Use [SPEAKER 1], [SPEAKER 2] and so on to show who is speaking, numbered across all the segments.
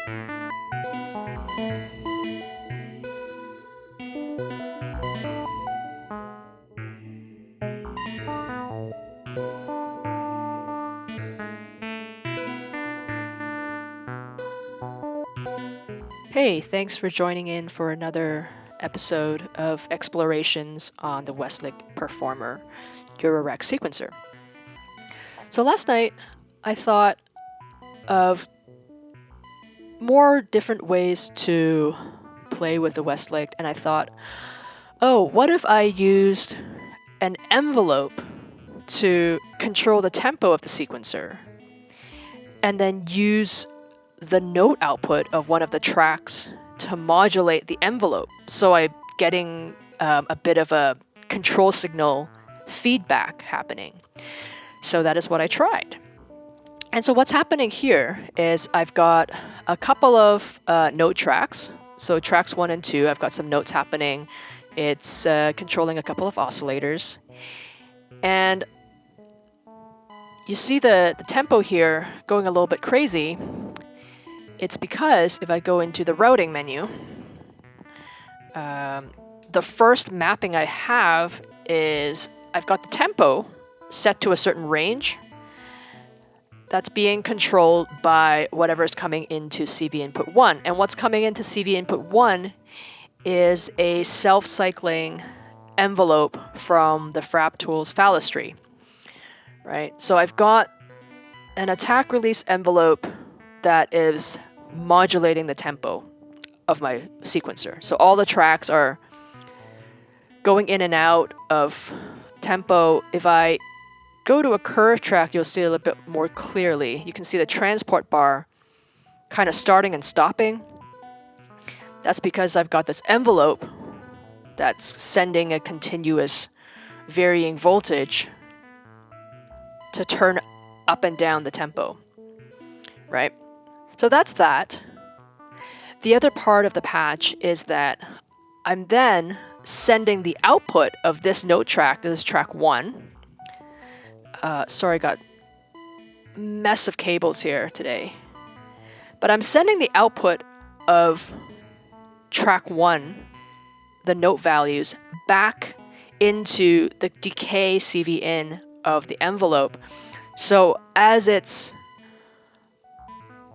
[SPEAKER 1] Hey, thanks for joining in for another episode of explorations on the Westlicht PerFormer Eurorack sequencer. So last night, I thought of more different ways to play with the Westlicht, and I thought, oh, what if I used an envelope to control the tempo of the sequencer, and then use the note output of one of the tracks to modulate the envelope. So I'm getting a bit of a control signal feedback happening. So that is what I tried. And so what's happening here is I've got a couple of note tracks. So tracks 1 and 2, I've got some notes happening. It's controlling a couple of oscillators. And you see the tempo here going a little bit crazy. It's because if I go into the routing menu, the first mapping I have is I've got the tempo set to a certain range that's being controlled by whatever is coming into CV input 1. And what's coming into CV input 1 is a self-cycling envelope from the Frap Tools Falistri, right? So I've got an attack release envelope that is modulating the tempo of my sequencer. So all the tracks are going in and out of tempo. If I go to a curve track, you'll see it a little bit more clearly. You can see the transport bar kind of starting and stopping. That's because I've got this envelope that's sending a continuous varying voltage to turn up and down the tempo, right? So that's that. The other part of the patch is that I'm then sending the output of this note track, this is track 1. Sorry, I got a mess of cables here today. But I'm sending the output of track 1, the note values, back into the decay CV in of the envelope. So as it's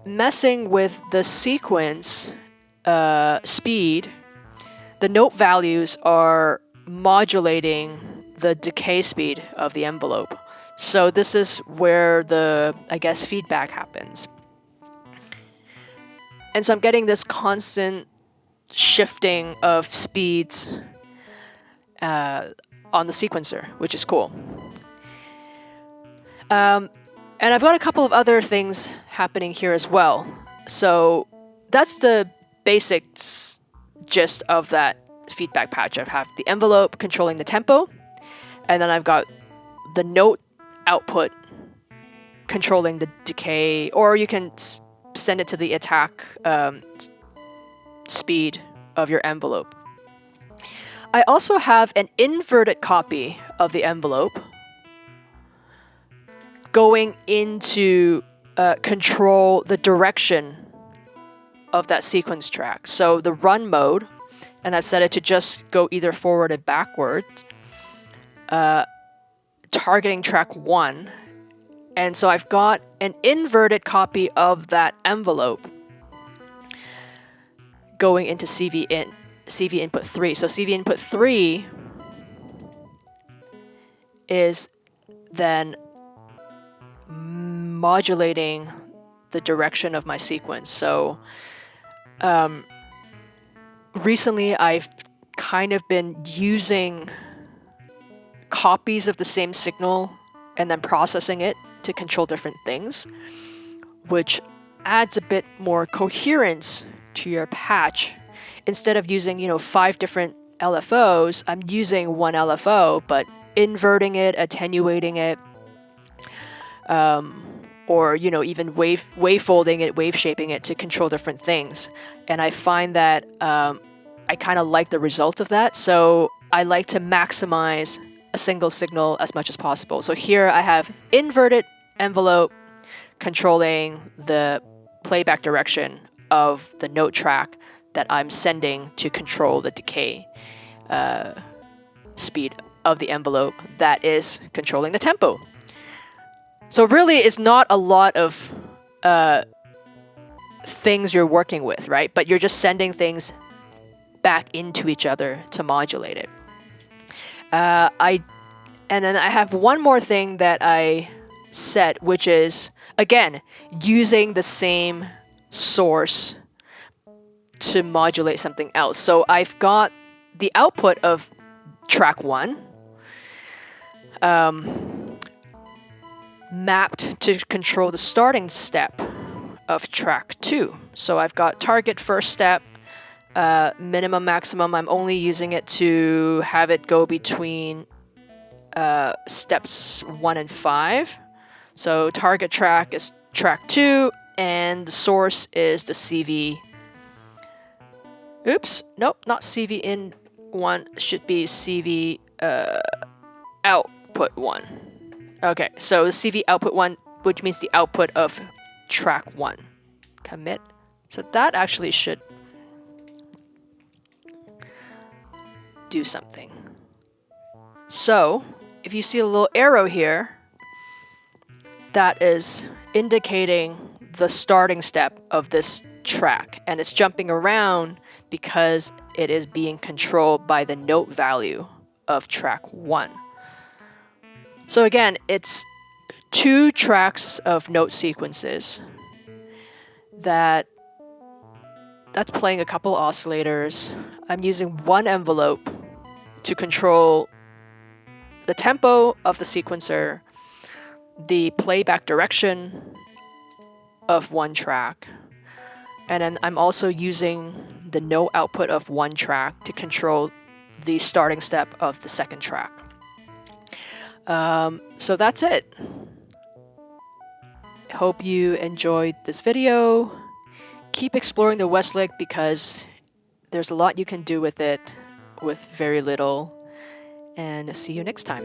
[SPEAKER 1] messing with the sequence speed, the note values are modulating the decay speed of the envelope. So this is where the, I guess, feedback happens. And so I'm getting this constant shifting of speeds on the sequencer, which is cool. And I've got a couple of other things happening here as well. So that's the basics gist of that feedback patch. I have the envelope controlling the tempo, and then I've got the note output controlling the decay, or you can send it to the attack speed of your envelope. I also have an inverted copy of the envelope going into control the direction of that sequence track. So the run mode, and I've set it to just go either forward or backwards, targeting track 1. And so I've got an inverted copy of that envelope going into CV input 3. So CV input 3 is then modulating the direction of my sequence. So recently I've kind of been using copies of the same signal and then processing it to control different things, which adds a bit more coherence to your patch. Instead of using, 5 different LFOs, I'm using one LFO, but inverting it, attenuating it, or even wave folding it, wave shaping it to control different things. And I find that I kind of like the result of that. So I like to maximize a single signal as much as possible. So here I have inverted envelope controlling the playback direction of the note track that I'm sending to control the decay speed of the envelope that is controlling the tempo. So really, it's not a lot of things you're working with, right? But you're just sending things back into each other to modulate it. And then I have one more thing that I set, which is, again, using the same source to modulate something else. So I've got the output of track 1 mapped to control the starting step of track 2. So I've got target first step, minimum, maximum. I'm only using it to have it go between steps 1 and 5. So target track is track 2, and the source is the CV. Oops, nope, not CV in 1. Should be CV output 1. Okay, so the CV output 1, which means the output of track 1. Commit. So that actually should do something. So if you see a little arrow here, that is indicating the starting step of this track, and it's jumping around because it is being controlled by the note value of track 1. So again, it's 2 tracks of note sequences that's playing a couple oscillators. I'm using one envelope to control the tempo of the sequencer, the playback direction of one track, and then I'm also using the note output of one track to control the starting step of the second track. So that's it. I hope you enjoyed this video. Keep exploring the Westlicht because there's a lot you can do with it with very little. And see you next time.